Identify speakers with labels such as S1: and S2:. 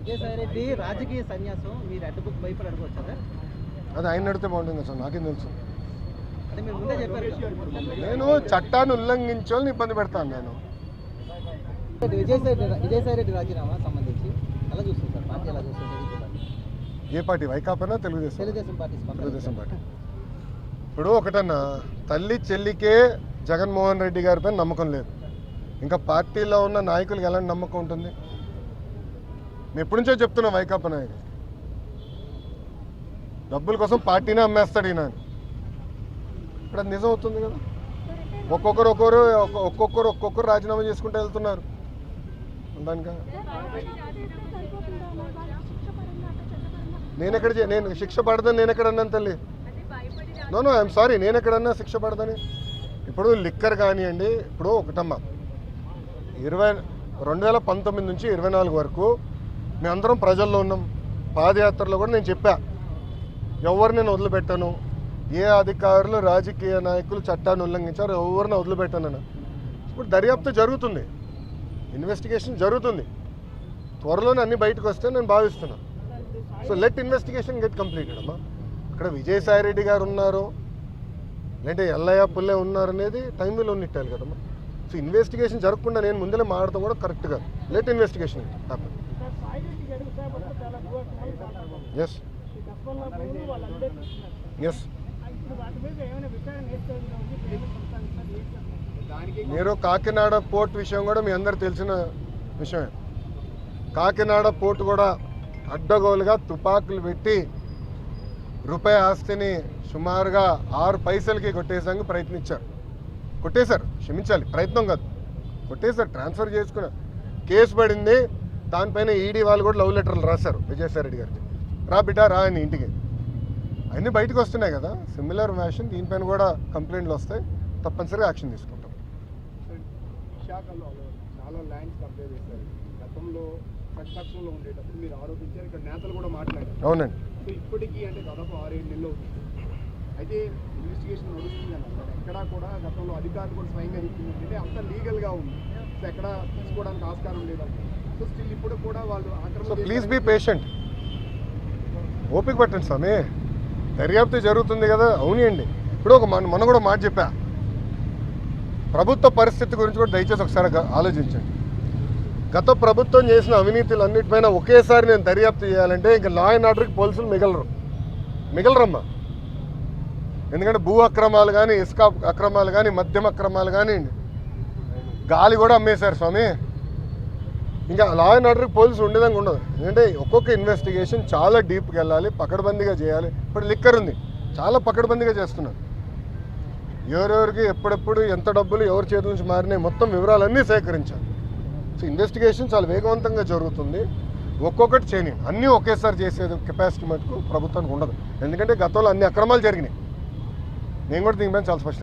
S1: విజయసాయి రెడ్డి రాజకీయ సన్యాసం మీరు అడ్డుకు భయపడి అడగవచ్చా సార్?
S2: అది ఆయన అడిగితే బాగుంటుంది సార్, నాకేం తెలుసు.
S1: అంటే మీరు ముందే చెప్పారు.
S2: నేను చట్టాన్ని ఉల్లంఘించాలని ఇబ్బంది పెడతాను. నేను
S1: విజయసాయి రెడ్డి రాజీనామా సంబంధించి ఎలా చూస్తుంది సార్? పార్టీ ఎలా చూస్తుంది?
S2: ఏ పార్టీ? వైకాపానా తెలుగుదేశం?
S1: తెలుగుదేశం పార్టీ.
S2: తెలుగుదేశం పార్టీ. ఇప్పుడు ఒకటన్నా, తల్లి చెల్లికే జగన్మోహన్ రెడ్డి గారిపై నమ్మకం లేదు, ఇంకా పార్టీలో ఉన్న నాయకులకు ఎలాంటి నమ్మకం ఉంటుంది? మేము ఎప్పటి నుంచో చెప్తున్నాం, వైకాపా నాయకులు డబ్బుల కోసం పార్టీనే అమ్మేస్తాడు ఈయన. ఇప్పుడు అది నిజం అవుతుంది కదా. ఒక్కొక్కరు రాజీనామా చేసుకుంటూ వెళ్తున్నారు. దానికా నేను శిక్ష పడదని నేను ఎక్కడన్నాను తల్లి? నో ఐఎమ్ సారీ, నేను ఎక్కడన్నా శిక్ష పడదని? ఇప్పుడు లిక్కర్ కానివ్వండి, ఇప్పుడు ఒకటమ్మా 2019 నుంచి 24 వరకు మేమందరం ప్రజల్లో ఉన్నాం. పాదయాత్రలో కూడా నేను చెప్పా, ఎవరు నేను వదిలిపెట్టాను, ఏ అధికారులు రాజకీయ నాయకులు చట్టాన్ని ఉల్లంఘించారు ఎవరిని వదిలిపెట్టానని. ఇప్పుడు దర్యాప్తు జరుగుతుంది, ఇన్వెస్టిగేషన్ జరుగుతుంది, త్వరలోనే అన్ని బయటకు వస్తే నేను భావిస్తున్నాను. So let investigation get completed అమ్మా. ఇక్కడ విజయసాయి రెడ్డి గారు ఉన్నారు, లేదంటే ఎల్లయ్య పుల్లే ఉన్నారు అనేది టైం విల్ ఉన్నట్టాలి కదమ్మా. సో ఇన్వెస్టిగేషన్ జరగకుండా నేను ముందరే మాడతాం కూడా కరెక్ట్ కాదు. Let investigation happen. Yes yes మీరు కాకినాడ పోర్ట్ విషయం కూడా మీ అందరు తెలిసిన విషయమే. కాకినాడ పోర్ట్ కూడా అడ్డగోలుగా తుపాకులు పెట్టి రూపాయి ఆస్తిని సుమారుగా 6 పైసలకి కొట్టేసానికి ప్రయత్నించారు. కొట్టేశారు, క్షమించాలి, ప్రయత్నం కాదు, కొట్టేశారు, ట్రాన్స్ఫర్ చేసుకున్నారు. కేసు పడింది, దానిపైన ఈడీ వాళ్ళు కూడా లవ్ లెటర్లు రాశారు విజయసాయి రెడ్డి గారికి, రా బిడ్డ రా అని ఇంటికి. అన్నీ బయటకు వస్తున్నాయి కదా, సిమిలర్ ఫ్యాషన్ దీనిపైన కూడా కంప్లైంట్లు వస్తాయి, తప్పనిసరిగా యాక్షన్ తీసుకుంటాం.
S3: విశాఖలో చాలా ల్యాండ్స్ కబ్జా చేశారు, గతంలో ప్రతిపక్షంలో ఉండేటప్పుడు మీరు ఆరోపించారు, ఇక్కడ నేతలు కూడా మాట్లాడారు.
S2: అవునండి.
S3: సో ఇప్పటికీ అంటే దాదాపు 6-7 నెలలు అవుతుంది. అయితే ఇన్వెస్టిగేషన్ నడుస్తుంది అన్నారు, ఎక్కడా కూడా గతంలో అధికారులు కూడా స్వయంగా చెప్పింది అంటే అంత లీగల్గా ఉంది, సో ఎక్కడ తీసుకోవడానికి ఆస్కారం లేదంటే. సో స్టిల్ ఇప్పుడు కూడా వాళ్ళు
S2: సో ప్లీజ్ బీ పేషెంట్, ఓపిక పట్టండి స్వామి, దర్యాప్తు జరుగుతుంది కదా. అవునండి, ఇప్పుడు మనం కూడా మాట చెప్పా, ప్రభుత్వ పరిస్థితి గురించి కూడా దయచేసి ఒకసారి ఆలోచించండి. గత ప్రభుత్వం చేసిన అవినీతులు అన్నిటిపైన ఒకేసారి నేను దర్యాప్తు చేయాలంటే ఇంకా లా అండ్ ఆర్డర్కి పోలీసులు మిగలరమ్మా. ఎందుకంటే భూ అక్రమాలు కానీ, ఇసుక అక్రమాలు కానీ, మద్యం అక్రమాలు కానీ, గాలి కూడా అమ్మేశారు స్వామి. ఇంకా లా అండ్ ఆర్డర్కి పోలీసులు ఉండేదాకా ఉండదు. ఎందుకంటే ఒక్కొక్క ఇన్వెస్టిగేషన్ చాలా డీప్కి వెళ్ళాలి, పకడ్బందీగా చేయాలి. ఇప్పుడు లిక్కర్ ఉంది, చాలా పకడ్బందీగా చేస్తున్నారు. ఎవరెవరికి ఎప్పుడెప్పుడు ఎంత డబ్బులు ఎవరి చేతుల నుంచి మారినాయి మొత్తం వివరాలన్నీ సేకరించాలి. సో ఇన్వెస్టిగేషన్ చాలా వేగవంతంగా జరుగుతుంది. ఒక్కొక్కటి చేయని అన్నీ ఒకేసారి చేసేది కెపాసిటీ మటుకు ప్రభుత్వానికి ఉండదు. ఎందుకంటే గతంలో అన్ని అక్రమాలు జరిగినాయి. నేను కూడా దీనిపైన చాలా స్పష్టం